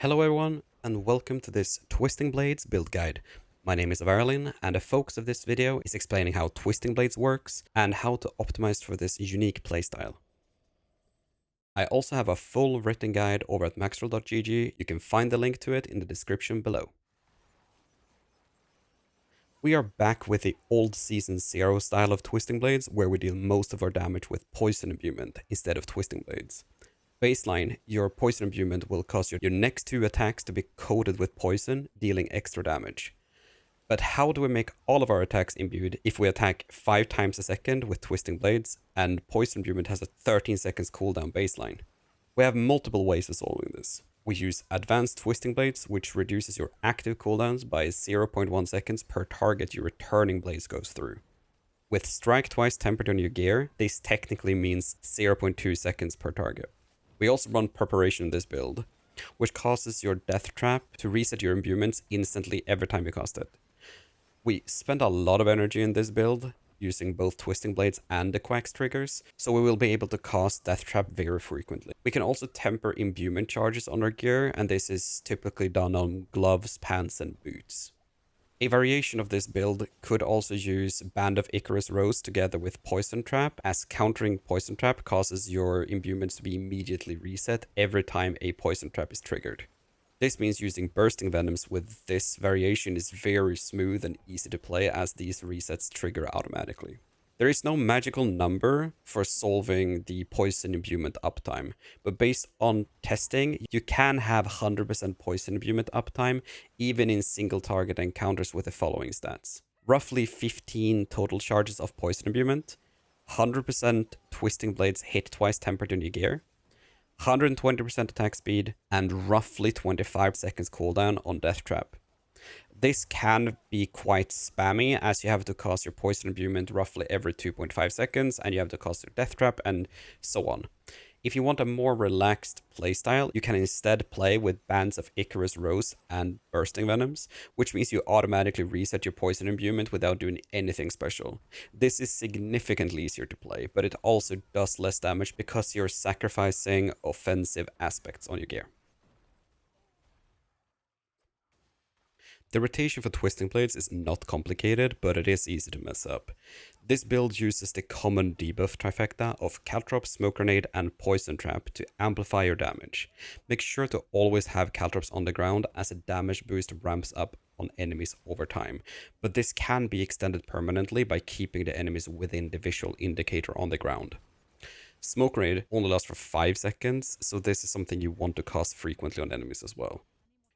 Hello everyone, and welcome to this Twisting Blades build guide. My name is Varlin, and the focus of this video is explaining how Twisting Blades works and how to optimize for this unique playstyle. I also have a full written guide over at maxroll.gg. You can find the link to it in the description below. We are back with the old Season 0 style of Twisting Blades, where we deal most of our damage with Poison Imbuement instead of Twisting Blades. Baseline, your poison imbuement will cause your next two attacks to be coated with poison, dealing extra damage. But how do we make all of our attacks imbued if we attack 5 times a second with Twisting Blades and poison imbuement has a 13 seconds cooldown baseline? We have multiple ways of solving this. We use Advanced Twisting Blades, which reduces your active cooldowns by 0.1 seconds per target your returning blades goes through. With Strike Twice tempered on your gear, this technically means 0.2 seconds per target. We also run Preparation in this build, which causes your Death Trap to reset your imbuements instantly every time you cast it. We spend a lot of energy in this build, using both Twisting Blades and the Quacks triggers, so we will be able to cast Death Trap very frequently. We can also temper imbuement charges on our gear, and this is typically done on gloves, pants, and boots. A variation of this build could also use Band of Icarus Rose together with Poison Trap, as countering Poison Trap causes your imbuements to be immediately reset every time a Poison Trap is triggered. This means using Bursting Venoms with this variation is very smooth and easy to play, as these resets trigger automatically. There is no magical number for solving the poison imbuement uptime, but based on testing, you can have 100% poison imbuement uptime even in single target encounters with the following stats. Roughly 15 total charges of poison imbuement, 100% Twisting Blades hit twice tempered on your gear, 120% attack speed, and roughly 25 seconds cooldown on Death Trap. This can be quite spammy, as you have to cast your poison imbuement roughly every 2.5 seconds, and you have to cast your Death Trap, and so on. If you want a more relaxed playstyle, you can instead play with Bands of Icarus Rose and Bursting Venoms, which means you automatically reset your poison imbuement without doing anything special. This is significantly easier to play, but it also does less damage because you're sacrificing offensive aspects on your gear. The rotation for Twisting Blades is not complicated, but it is easy to mess up. This build uses the common debuff trifecta of Caltrop, Smoke Grenade, and Poison Trap to amplify your damage. Make sure to always have Caltrops on the ground, as a damage boost ramps up on enemies over time, but this can be extended permanently by keeping the enemies within the visual indicator on the ground. Smoke Grenade only lasts for 5 seconds, so this is something you want to cast frequently on enemies as well.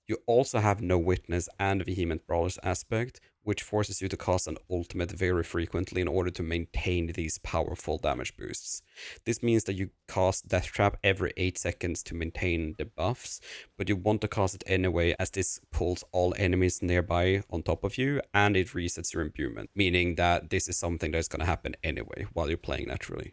You also have No Witness and Vehement Brawler's aspect, which forces you to cast an ultimate very frequently in order to maintain these powerful damage boosts. This means that you cast Death Trap every 8 seconds to maintain the buffs, but you want to cast it anyway, as this pulls all enemies nearby on top of you and it resets your imbuement, meaning that this is something that's going to happen anyway while you're playing naturally.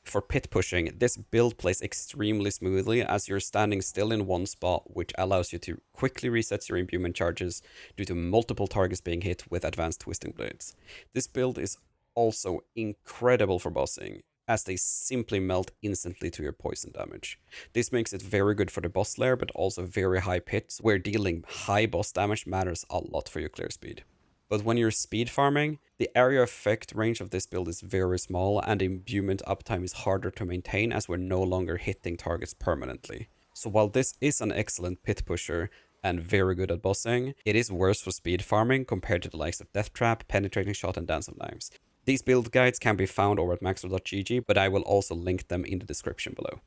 For pit pushing, this build plays extremely smoothly, as you're standing still in one spot, which allows you to quickly reset your imbuement charges due to multiple targets being hit with Advanced Twisting Blades. This build is also incredible for bossing, as they simply melt instantly to your poison damage. This makes it very good for the boss lair, but also very high pits, where dealing high boss damage matters a lot for your clear speed. But when you're speed farming, the area effect range of this build is very small, and imbuement uptime is harder to maintain, as we're no longer hitting targets permanently. So while this is an excellent pit pusher and very good at bossing, it is worse for speed farming compared to the likes of Death Trap, Penetrating Shot, and Dance of Knives. These build guides can be found over at maxroll.gg, but I will also link them in the description below.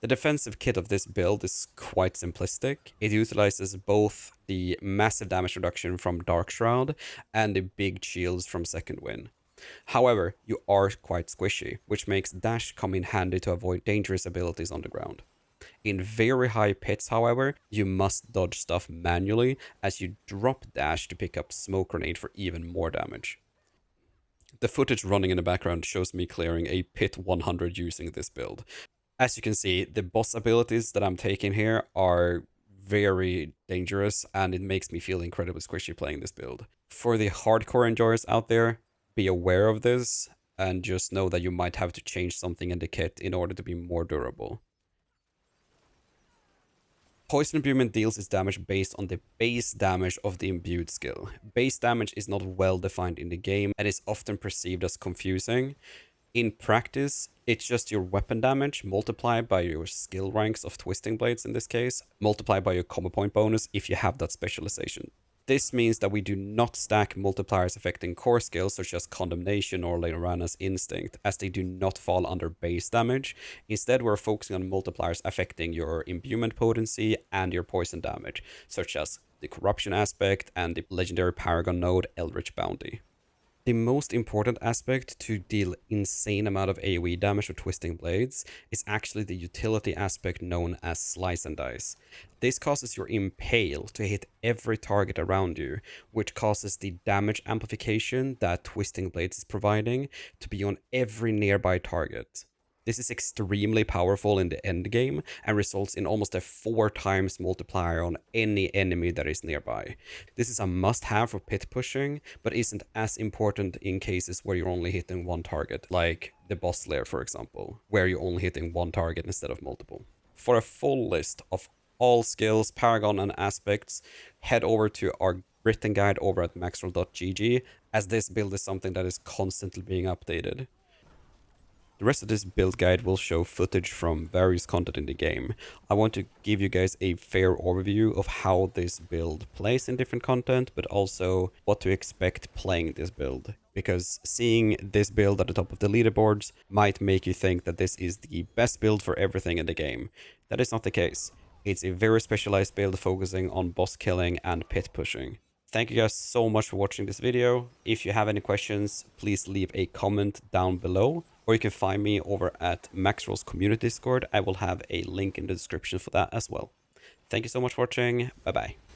The defensive kit of this build is quite simplistic. It utilizes both the massive damage reduction from Dark Shroud and the big shields from Second Wind. However, you are quite squishy, which makes dash come in handy to avoid dangerous abilities on the ground. In very high pits, however, you must dodge stuff manually, as you drop dash to pick up Smoke Grenade for even more damage. The footage running in the background shows me clearing a pit 100 using this build. As you can see, the boss abilities that I'm taking here are very dangerous, and it makes me feel incredibly squishy playing this build. For the hardcore enjoyers out there, be aware of this, and just know that you might have to change something in the kit in order to be more durable. Poison Imbuement deals its damage based on the base damage of the imbued skill. Base damage is not well defined in the game and is often perceived as confusing. In practice, it's just your weapon damage multiplied by your skill ranks of Twisting Blades in this case, multiplied by your combo point bonus if you have that specialization. This means that we do not stack multipliers affecting core skills such as Condemnation or Lenorana's Instinct, as they do not fall under base damage. Instead, we're focusing on multipliers affecting your imbuement potency and your poison damage, such as the Corruption aspect and the legendary Paragon node Eldritch Bounty. The most important aspect to deal insane amount of AoE damage with Twisting Blades is actually the utility aspect known as Slice and Dice. This causes your Impale to hit every target around you, which causes the damage amplification that Twisting Blades is providing to be on every nearby target. This is extremely powerful in the end game and results in almost a 4 times multiplier on any enemy that is nearby. This is a must-have for pit pushing, but isn't as important in cases where you're only hitting one target, like the boss lair for example, where you're only hitting one target instead of multiple. For a full list of all skills, Paragon and aspects, head over to our written guide over at maxroll.gg, as this build is something that is constantly being updated. The rest of this build guide will show footage from various content in the game. I want to give you guys a fair overview of how this build plays in different content, but also what to expect playing this build. Because seeing this build at the top of the leaderboards might make you think that this is the best build for everything in the game. That is not the case. It's a very specialized build focusing on boss killing and pit pushing. Thank you guys so much for watching this video. If you have any questions, please leave a comment down below, or you can find me over at Maxroll's community Discord. I will have a link in the description for that as well. Thank you so much for watching. Bye bye.